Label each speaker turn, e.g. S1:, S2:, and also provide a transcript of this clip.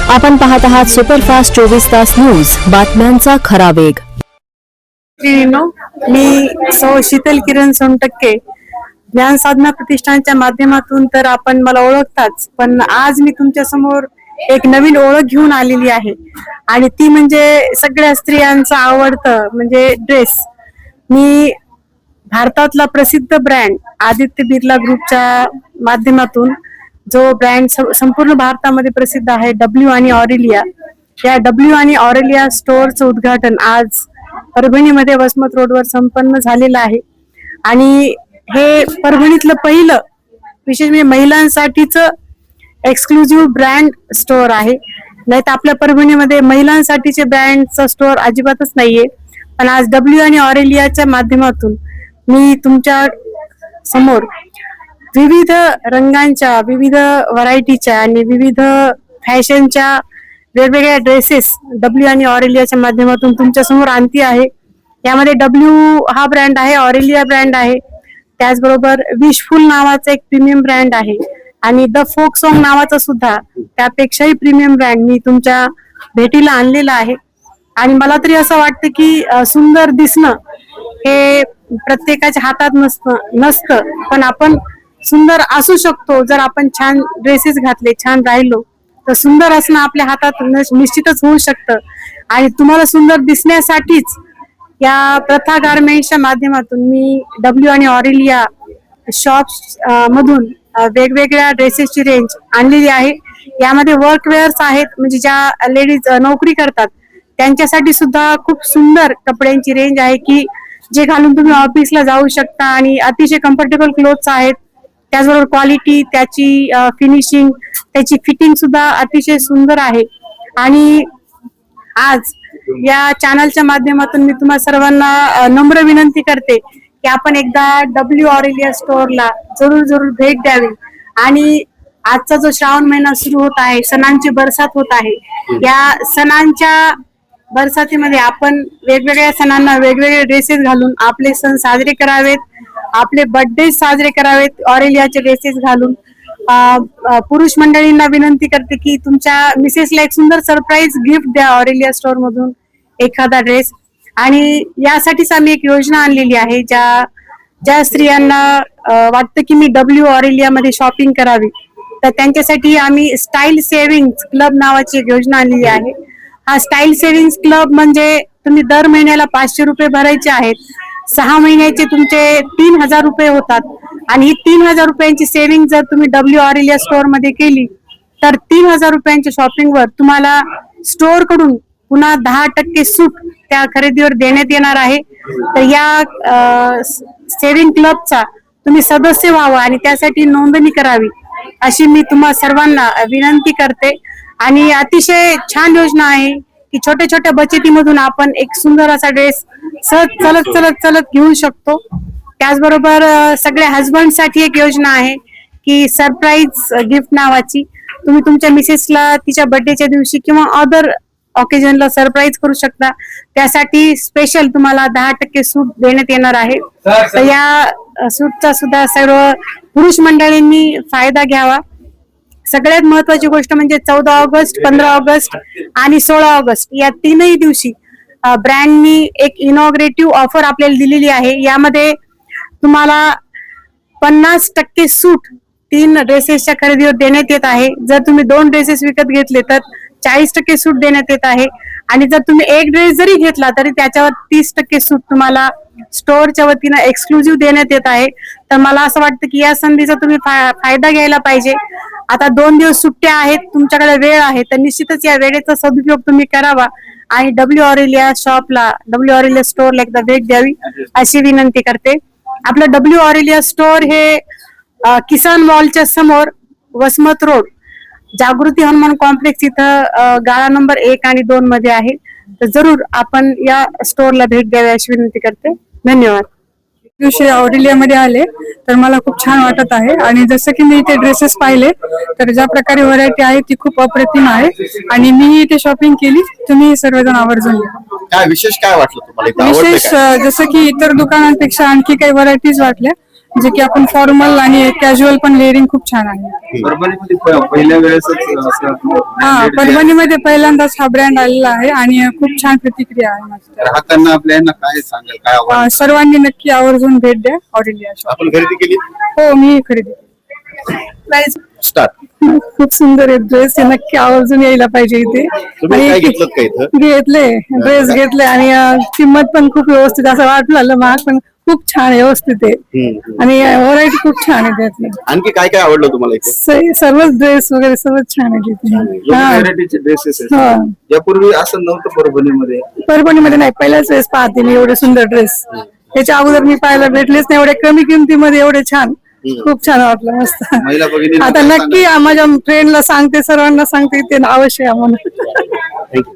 S1: आपण पाहत आहात सुपरफास्ट 24 तास न्यूज, बातम्यांचा खरा वेग.
S2: मी शीतल किरण सोनटक्के, ज्ञान साधना प्रतिष्ठानच्या माध्यमातून तर आपण मला ओळखताच, पण आज मी तुमच्या समोर एक नवीन ओळख घेऊन आलेली आहे आणि ती म्हणजे सगळ्या स्त्रियांचं आवडतं म्हणजे ड्रेस. मी भारतातला प्रसिद्ध ब्रँड आदित्य बिर्ला ग्रुपच्या माध्यमातून जो ब्रँड संपूर्ण भारतामध्ये प्रसिद्ध आहे, डब्ल्यू आणि ऑरेलिया, या डब्ल्यू आणि ऑरेलिया स्टोअरचं उद्घाटन आज परभणीमध्ये वसमत रोडवर संपन्न झालेलं आहे. आणि हे परभणीतलं पहिलं विशेष म्हणजे महिलांसाठीच एक्सक्लुझिव्ह ब्रँड स्टोअर आहे. नाही तर आपल्या परभणीमध्ये महिलांसाठीचे ब्रँडचं स्टोअर अजिबातच नाहीये. पण आज डब्ल्यू आणि ऑरेलियाच्या माध्यमातून मी तुमच्या समोर विविध रंगांच्या, विविध व्हरायटीच्या आणि विविध फॅशनच्या वेगवेगळ्या ड्रेसेस डब्ल्यू आणि ऑरेलियाच्या माध्यमातून तुमच्या समोर आणती आहे. यामध्ये डब्ल्यू हा ब्रँड आहे, ऑरेलिया ब्रँड आहे, त्याचबरोबर विशफुल नावाचा एक प्रीमियम ब्रँड आहे आणि द फोक सॉन्ग नावाचा सुद्धा त्यापेक्षाही प्रीमियम ब्रँड मी तुमच्या भेटीला आणलेला आहे. आणि मला तरी असं वाटतं की सुंदर दिसणं हे प्रत्येकाच्या हातात नसतं, पण आपण सुंदर असू शकतो जर आपण छान ड्रेसेस घातले, छान राहिलो तर सुंदर असणं आपल्या हातात निश्चितच होऊ शकतं. आणि तुम्हाला सुंदर दिसण्यासाठीच या प्रथा गारमेंट्सच्या माध्यमातून मी डब्ल्यू आणि ऑरेलिया शॉप्स मधून वेगवेगळ्या ड्रेसेसची रेंज आणलेली आहे. यामध्ये वर्कवेअर्स आहेत, म्हणजे ज्या लेडीज नोकरी करतात त्यांच्यासाठी सुद्धा खूप सुंदर कपड्यांची रेंज आहे की जे घालून तुम्ही ऑफिसला जाऊ शकता आणि अतिशय कम्फर्टेबल क्लोथ्स आहेत. त्याचबरोबर क्वालिटी, त्याची फिनिशिंग, त्याची फिटिंग सुद्धा अतिशय सुंदर आहे. आणि आज या चॅनलच्या माध्यमातून मी तुम्हा सर्वांना नम्र विनंती करते की आपण एकदा डब्ल्यू ऑरेलिया स्टोअरला जरूर भेट द्यावी. आणि आजचा जो श्रावण महिना सुरू होत आहे, सणांची बरसात होत आहे, या सणांच्या बरसातीमध्ये आपण वेगवेगळ्या सणांना वेगवेगळे ड्रेसेस घालून आपले सण साजरे करावेत, आपले बर्थडे साजरे करावेत ऑरेलियाचे ड्रेसेस घालून. पुरुष मंडळींना विनंती करते की तुमच्या मिसेसला एक सुंदर सरप्राईज गिफ्ट द्या ऑरेलिया स्टोअर मधून एखादा ड्रेस. आणि यासाठीच आम्ही एक योजना आणलेली आहे, ज्या स्त्रियांना वाटतं की मी डब्ल्यू ऑरेलिया मध्ये शॉपिंग करावी, तर त्यांच्यासाठी आम्ही स्टाईल सेव्हिंग्स क्लब नावाची एक योजना आणलेली आहे. हा स्टाईल सेव्हिंग्स क्लब म्हणजे तुम्ही दर महिन्याला 500 रुपये भरायचे आहेत, 6 महिन्याचे तुमचे 3000 रुपये होतात. आणि ही 3000 रुपयांची सेव्हिंग जर तुम्ही डब्ल्यू ऑरेलिया स्टोअर मध्ये केली तर 3000 रुपयांच्या शॉपिंगवर तुम्हाला स्टोअर कडून पुन्हा 10% सूट त्या खरेदीवर देण्यात येणार आहे. तर या सेव्हिंग क्लबचा तुम्ही सदस्य व्हावं आणि त्यासाठी नोंदणी करावी अशी मी तुम्हा सर्वांना विनंती करते. आणि अतिशय छान योजना आहे की छोट्या छोट्या बचतीमधून आपण एक सुंदर असा ड्रेस सहज चलत घेऊ शकतो. त्याचबरोबर सगळ्या हजबंड साठी एक योजना आहे की सरप्राईज गिफ्ट नावाची. तुम्ही तुमच्या मिसेसला तिच्या बर्थडेच्या दिवशी किंवा अदर ऑकेजनला सरप्राईज करू शकता. त्यासाठी स्पेशल तुम्हाला 10% सूट देण्यात येणार आहे. तर या सूटचा सुद्धा सर्व पुरुष मंडळींनी फायदा घ्यावा. सगळ्यात महत्वाची गोष्ट म्हणजे 14 ऑगस्ट, 15 ऑगस्ट आणि 16 ऑगस्ट या तीनही दिवशी ब्रँडनी एक इनॉग्रेटिव्ह ऑफर आपल्याला दिलेली आहे. यामध्ये तुम्हाला 50% सूट 3 ड्रेसेसच्या खरेदीवर देण्यात येत आहे. जर तुम्ही 2 ड्रेसेस विकत घेतले तर 40% सूट देण्यात येत आहे. आणि जर तुम्ही एक ड्रेस जरी घेतला तरी त्याच्यावर 30% सूट तुम्हाला स्टोअरच्या वतीनं एक्सक्लुझिव्ह देण्यात येत आहे. तर मला असं वाटतं की या संधीचा तुम्ही फायदा घ्यायला पाहिजे. आता 2 दिवस सुट्ट्या आहेत, तुमच्याकडे वेळ आहे, तर निश्चितच या वेळेचा सदुपयोग तुम्ही करावा आणि डब्ल्यू ऑरेलिया शॉपला, डब्ल्यू ऑरेलिया स्टोअरला एकदा भेट द्यावी अशी विनंती करते. आपलं डब्ल्यू ऑरेलिया स्टोअर हे किसान मॉलच्या समोर वसमत रोड, जागृती हनुमान कॉम्प्लेक्स इथं गाळा नंबर 1 आणि 2 मध्ये आहे. तर जरूर आपण या स्टोअरला भेट द्यावी अशी विनंती करते. धन्यवाद.
S3: दिवशी ऑरेलिया मध्ये आले तर मला खूप छान वाटत आहे. आणि जसं की मी इथे ड्रेसेस पाहिले तर ज्या प्रकारे व्हरायटी आहे ती खूप अप्रतिम आहे आणि मी इथे शॉपिंग केली. तुम्ही सर्वजण आवर्जून या.
S4: काय विशेष काय वाटलं तुम्हाला?
S3: विशेष जसं की इतर दुकानांपेक्षा आणखी काही व्हरायटीज वाटल्या जे की आपण फॉर्मल आणि कॅज्युअल पण लेअरिंग खूप छान आहे.
S4: परभणीमध्ये पहिल्या वेळेसच
S3: हा, परभणीमध्ये पहिल्यांदाच हा ब्रँड आलेला आहे आणि खूप छान प्रतिक्रिया आहे माझी.
S4: ग्राहकांना आपल्याला काय सांगाल, काय आव्हान?
S3: सर्वांनी नक्की आवर्जून भेट द्या ऑरेलिया शॉप.
S4: आपण खरेदी केली?
S3: हो, मी खरेदी केली.
S4: स्टार्ट.
S2: खूप सुंदर आहे ड्रेस, हे नक्की आवर्जून यायला पाहिजे इथे.
S4: तुम्ही काय घेतलं का इथं?
S2: घेतले ड्रेस घेतले आणि किंमत पण खूप व्यवस्थित, असं वाटलं महाग पण खूप छान व्यवस्थित आहे आणि व्हरायटी खूप छान आहे त्यातली.
S4: आणखी काय काय आवडलं तुम्हाला इथे?
S2: सर्वच ड्रेस वगैरे सर्वच छान आहे तिथे. हा.
S4: व्हरायटीचे ड्रेसेस
S2: हा.
S4: यापूर्वी असं नव्हतं परभणीमध्ये.
S2: परभणीमध्ये नाही, पहिल्याच वेळेस पाहते मी एवढे सुंदर ड्रेस. त्याच्या अगोदर मी पाहायला भेटलेच नाही एवढे कमी किमतीमध्ये एवढे छान. खूप छान वाटलं, मस्त.
S4: महिला भगिनी
S2: आता नक्की माझ्या फ्रेंडला सांगते, सर्वांना सांगते, ते अवश्य आम्हाला.